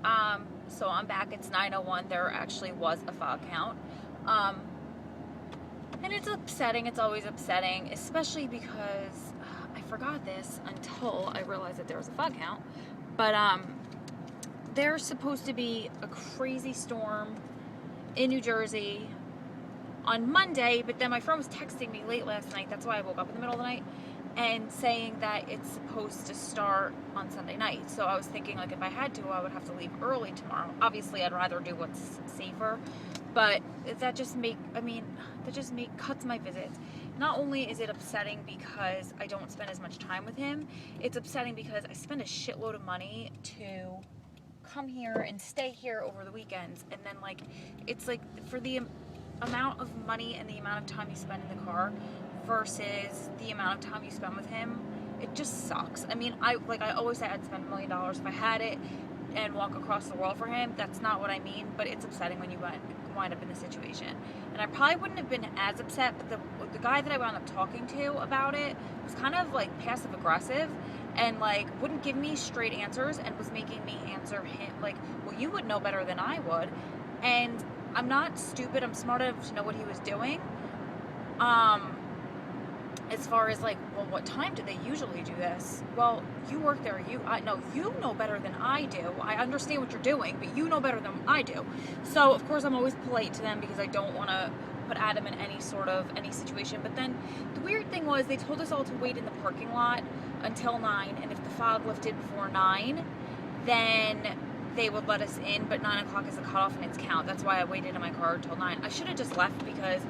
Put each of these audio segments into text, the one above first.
guys. So I'm back. It's 9:01. There actually was a fog count. Um, and it's upsetting. It's always upsetting, especially because I forgot this until I realized that there was a fog count. But there's supposed to be a crazy storm in New Jersey on Monday, but then my friend was texting me late last night. That's why I woke up in the middle of the night, and saying that it's supposed to start on Sunday night. So I was thinking, like, if I had to, I would have to leave early tomorrow. Obviously, I'd rather do what's safer, but that just cuts my visits. Not only is it upsetting because I don't spend as much time with him, it's upsetting because I spend a shitload of money to come here and stay here over the weekends, and then, like, it's like, for the amount of money and the amount of time you spend in the car versus the amount of time you spend with him, it just sucks. I mean, I always say I'd spend $1 million if I had it and walk across the world for him. That's not what I mean, but it's upsetting when you wind up in this situation. And I probably wouldn't have been as upset, but the guy that I wound up talking to about it was kind of like passive aggressive, and like wouldn't give me straight answers and was making me answer him like, well, you would know better than I would. And I'm not stupid. I'm smart enough to know what he was doing. As far as like, well, what time do they usually do this? Well, you work there. You know better than I do. I understand what you're doing, but you know better than I do. So of course I'm always polite to them because I don't want to put Adam in any situation. But then the weird thing was they told us all to wait in the parking lot until 9, and if the fog lifted before 9, then they would let us in, but 9 o'clock is the cutoff and it's count. That's why I waited in my car until 9. I should have just left because,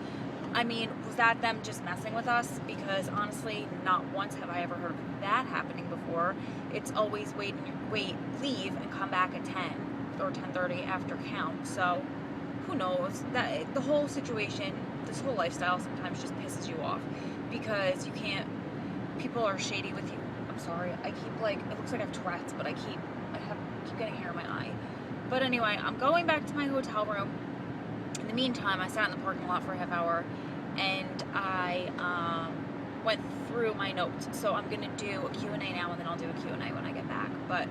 I mean, was that them just messing with us? Because honestly, not once have I ever heard of that happening before. It's always wait, leave, and come back at 10 or 10:30 after count. So who knows? That the whole situation, this whole lifestyle sometimes just pisses you off because you can't. People are shady with you. I'm sorry. I keep like, it looks like I have Tourette's, but I keep getting hair in my eye. But anyway, I'm going back to my hotel room. In the meantime, I sat in the parking lot for a half hour and I went through my notes. So I'm going to do a Q&A now, and then I'll do a Q&A when I get back. But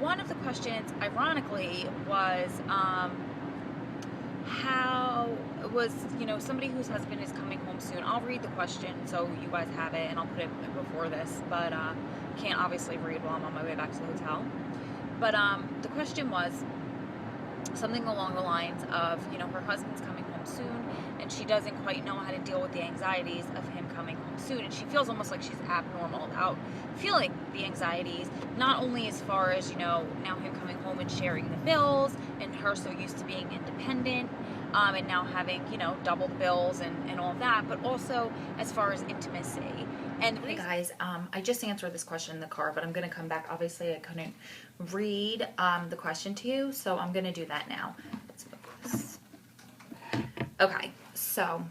one of the questions, ironically, was how was, somebody whose husband is coming home soon. I'll read the question so you guys have it, and I'll put it before this, but can't obviously read while I'm on my way back to the hotel. But the question was something along the lines of, her husband's coming home soon, and she doesn't quite know how to deal with the anxieties of him coming home soon, and she feels almost like she's abnormal about feeling the anxieties, not only as far as, now him coming home and sharing the bills, and her so used to being independent, and now having, double the bills and all of that, but also as far as intimacy. And hey guys, I just answered this question in the car, but I'm going to come back. Obviously, I couldn't read the question to you, so I'm going to do that now. Let's focus. Okay, so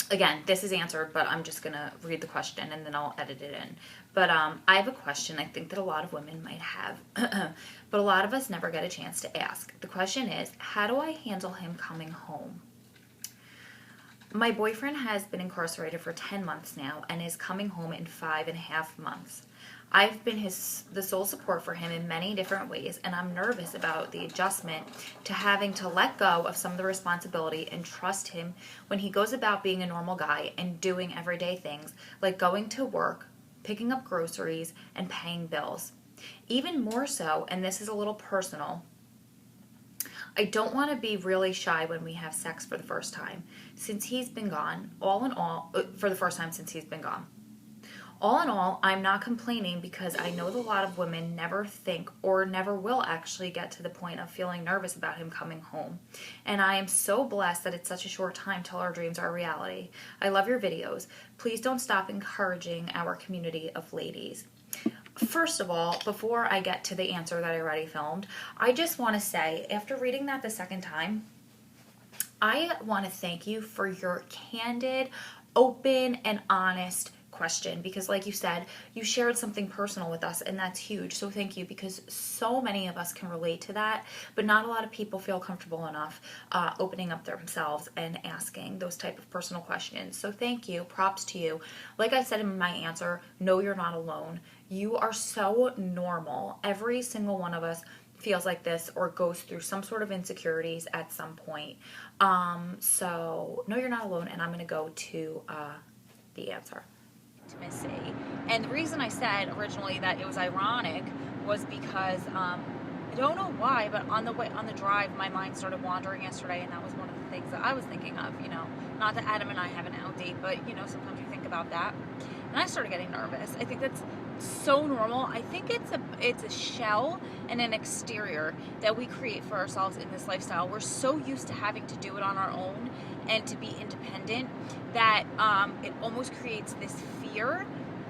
again, this is answered, but I'm just going to read the question and then I'll edit it in. But I have a question I think that a lot of women might have, but a lot of us never get a chance to ask. The question is, how do I handle him coming home? My boyfriend has been incarcerated for 10 months now and is coming home in 5.5 months. I've been the sole support for him in many different ways, and I'm nervous about the adjustment to having to let go of some of the responsibility and trust him when he goes about being a normal guy and doing everyday things like going to work, picking up groceries, and paying bills. Even more so, and this is a little personal, I don't want to be really shy when we have sex for the first time since he's been gone. For the first time since he's been gone. All in all, I'm not complaining because I know that a lot of women never think or never will actually get to the point of feeling nervous about him coming home. And I am so blessed that it's such a short time till our dreams are a reality. I love your videos. Please don't stop encouraging our community of ladies. First of all, before I get to the answer that I already filmed, I just want to say, after reading that the second time, I want to thank you for your candid, open, and honest question, because like you said, you shared something personal with us, and that's huge. So thank you, because so many of us can relate to that, but not a lot of people feel comfortable enough opening up themselves and asking those type of personal questions. So thank you, props to you. Like I said in my answer, no, you're not alone. You are so normal. Every single one of us feels like this or goes through some sort of insecurities at some point. So no, you're not alone, and I'm gonna go to the answer. Intimacy. And the reason I said originally that it was ironic was because I don't know why, but on the drive, my mind started wandering yesterday, and that was one of the things that I was thinking of. Not that Adam and I have an out date, but sometimes you think about that, and I started getting nervous. I think that's so normal. I think it's a shell and an exterior that we create for ourselves in this lifestyle. We're so used to having to do it on our own and to be independent that it almost creates this fear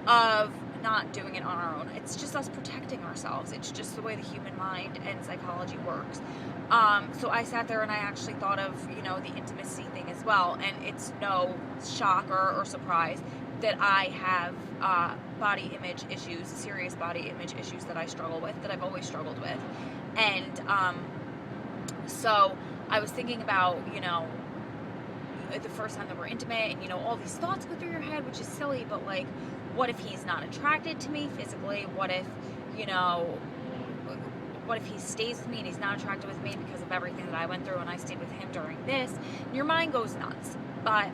of not doing it on our own. It's just us protecting ourselves. It's just the way the human mind and psychology works. So I sat there and I actually thought of, the intimacy thing as well. And it's no shocker or surprise that I have body image issues, serious body image issues that I struggle with, that I've always struggled with. And so I was thinking about, the first time that we're intimate, and all these thoughts go through your head, which is silly, but like, what if he's not attracted to me physically? What if he stays with me and he's not attracted with me because of everything that I went through and I stayed with him during this? And your mind goes nuts. But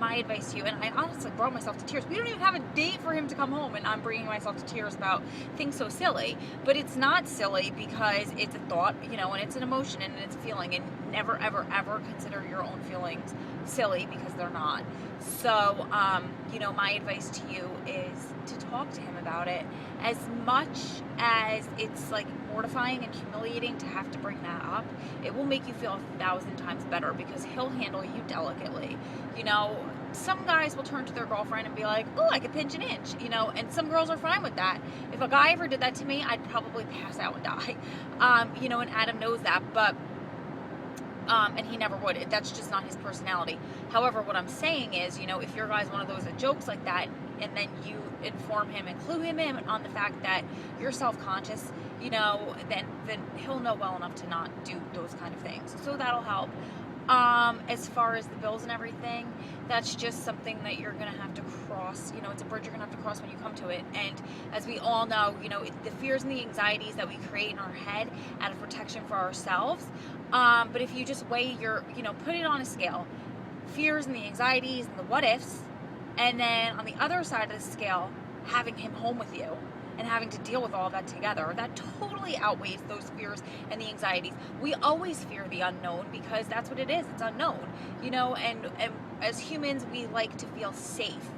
my advice to you, and I honestly brought myself to tears. We don't even have a date for him to come home, and I'm bringing myself to tears about things so silly. But it's not silly because it's a thought, and it's an emotion and it's a feeling. And never, ever, ever consider your own feelings silly, because they're not. So, my advice to you is to talk to him about it. As much as it's like mortifying and humiliating to have to bring that up, it will make you feel 1,000 times better, because he'll handle you delicately. Some guys will turn to their girlfriend and be like, oh, I could pinch an inch, and some girls are fine with that. If a guy ever did that to me, I'd probably pass out and die. And Adam knows that, but and he never would. That's just not his personality. However, what I'm saying is, if your guy's one of those that jokes like that, and then you inform him and clue him in on the fact that you're self-conscious, then he'll know well enough to not do those kind of things. So that'll help. As far as the bills and everything, that's just something that you're going to have to cross. It's a bridge you're going to have to cross when you come to it. And as we all know, the fears and the anxieties that we create in our head out of protection for ourselves. But if you just weigh put it on a scale, fears and the anxieties and the what ifs, and then on the other side of the scale, having him home with you and having to deal with all of that together, that totally outweighs those fears and the anxieties. We always fear the unknown, because that's what it is. It's unknown, and as humans, we like to feel safe.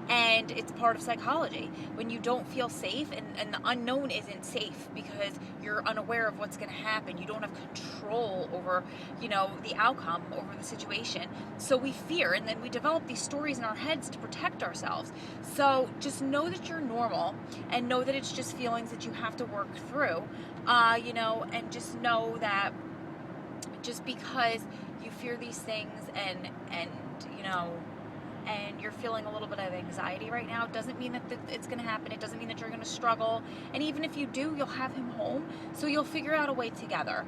And it's part of psychology. When you don't feel safe, and the unknown isn't safe because you're unaware of what's going to happen. You don't have control over, the outcome, over the situation. So we fear, and then we develop these stories in our heads to protect ourselves. So just know that you're normal, and know that it's just feelings that you have to work through, and just know that just because you fear these things and you're feeling a little bit of anxiety right now, doesn't mean that it's going to happen. It doesn't mean that you're going to struggle. And even if you do, you'll have him home, so you'll figure out a way together.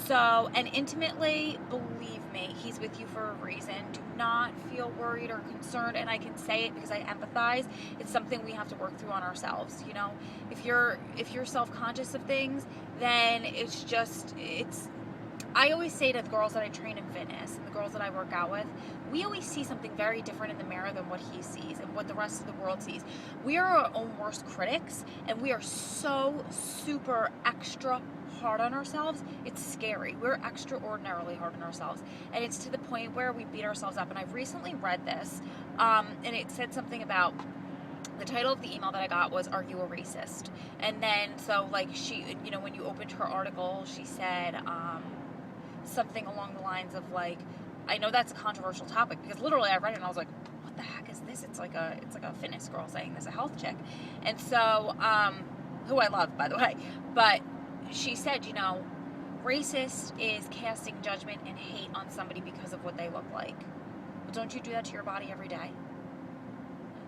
So, and intimately, believe me, he's with you for a reason. Do not feel worried or concerned, and I can say it because I empathize. It's something we have to work through on ourselves. If you're self-conscious of things, then I always say to the girls that I train in fitness and the girls that I work out with, we always see something very different in the mirror than what he sees and what the rest of the world sees. We are our own worst critics, and we are so super extra hard on ourselves. It's scary. We're extraordinarily hard on ourselves, and it's to the point where we beat ourselves up. And I've recently read this, and it said something about, the title of the email that I got was, "Are you a racist?" And then, so like she, when you opened her article, she said, something along the lines of like, I know that's a controversial topic, because literally I read it and I was like, what the heck is this? It's like a fitness girl saying this, a health chick. And so, who I love, by the way, but she said, racist is casting judgment and hate on somebody because of what they look like. But don't you do that to your body every day?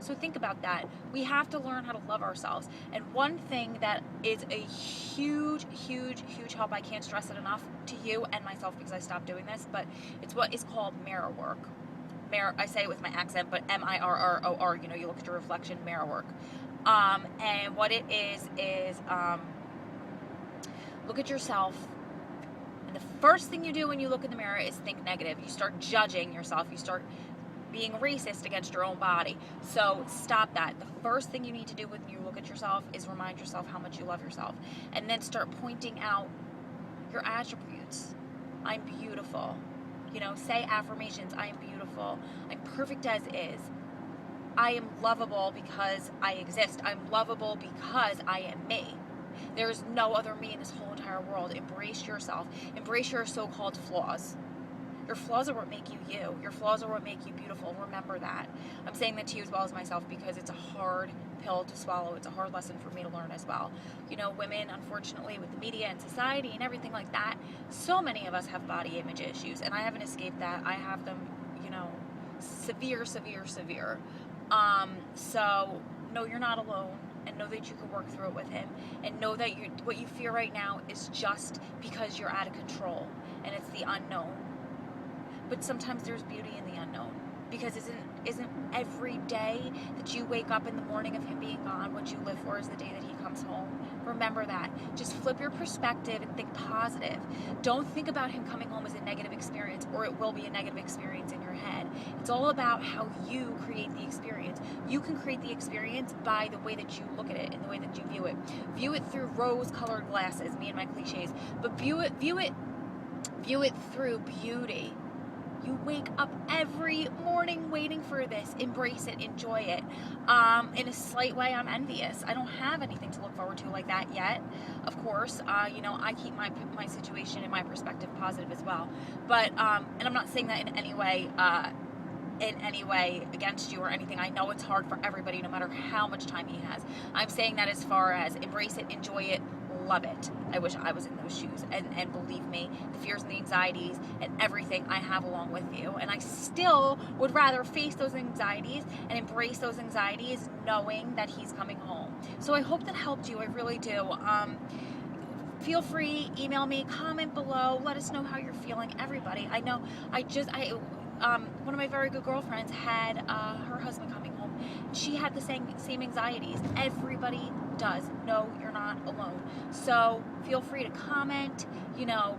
So think about that. We have to learn how to love ourselves. And one thing that is a huge, huge, huge help, I can't stress it enough to you and myself because I stopped doing this, but it's what is called mirror work. I say it with my accent, but M-I-R-R-O-R, you look at your reflection, mirror work. And what it is look at yourself. And the first thing you do when you look in the mirror is think negative. You start judging yourself. You start being racist against your own body. So stop that. The first thing you need to do when you look at yourself is remind yourself how much you love yourself. And then start pointing out your attributes. I'm beautiful. Say affirmations. I am beautiful. I'm perfect as is. I am lovable because I exist. I'm lovable because I am me. There is no other me in this whole entire world. Embrace yourself. Embrace your so-called flaws. Your flaws are what make you you. Your flaws are what make you beautiful. Remember that. I'm saying that to you as well as myself because it's a hard pill to swallow. It's a hard lesson for me to learn as well. Women, unfortunately, with the media and society and everything like that, so many of us have body image issues, and I haven't escaped that. I have them, severe. So know you're not alone, and know that you can work through it with him, and know that what you fear right now is just because you're out of control, and it's the unknown. But sometimes there's beauty in the unknown, because isn't every day that you wake up in the morning of him being gone, what you live for is the day that he comes home. Remember that. Just flip your perspective and think positive. Don't think about him coming home as a negative experience, or it will be a negative experience in your head. It's all about how you create the experience. You can create the experience by the way that you look at it and the way that you view it. View it through rose-colored glasses, me and my cliches, but view it through beauty. You wake up every morning waiting for this. Embrace it. Enjoy it. In a slight way, I'm envious. I don't have anything to look forward to like that yet. Of course, I keep my situation and my perspective positive as well. But and I'm not saying that in any way against you or anything. I know it's hard for everybody, no matter how much time he has. I'm saying that as far as embrace it, enjoy it, love it. I wish I was in those shoes, and believe me, the fears and the anxieties and everything I have along with you, and I still would rather face those anxieties and embrace those anxieties knowing that he's coming home. So I hope that helped you. I really do. Feel free, email me, comment below, let us know how you're feeling. Everybody, I know, one of my very good girlfriends had her husband coming home. She had the same anxieties. Everybody does. No, you're not alone. So feel free to comment.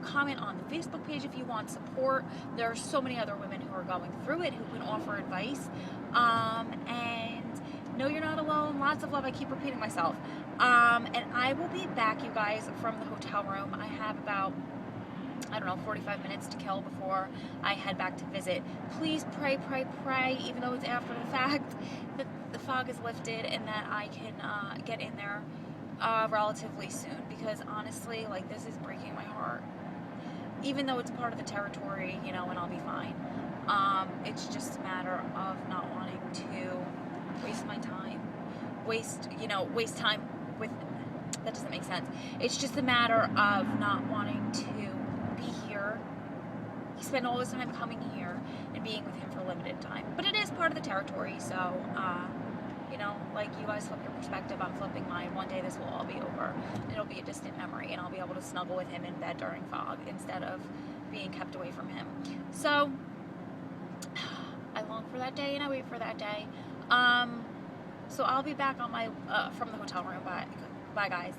Comment on the Facebook page if you want support. There are so many other women who are going through it who can offer advice. And no, you're not alone. Lots of love. I keep repeating myself. And I will be back, you guys, from the hotel room. I have about 45 minutes to kill before I head back to visit. Please pray, even though it's after the fact, that the fog is lifted and that I can get in there relatively soon, because honestly, this is breaking my heart. Even though it's part of the territory, and I'll be fine. It's just a matter of not wanting to waste my time. Waste time with, that doesn't make sense. It's just a matter of not wanting to be here. You spend all this time coming here and being with him for a limited time, but it is part of the territory. So you guys flip your perspective, I'm flipping mine. One day this will all be over. It'll be a distant memory, and I'll be able to snuggle with him in bed during fog instead of being kept away from him. So I long for that day and I wait for that day. So I'll be back on my from the hotel room. Bye guys.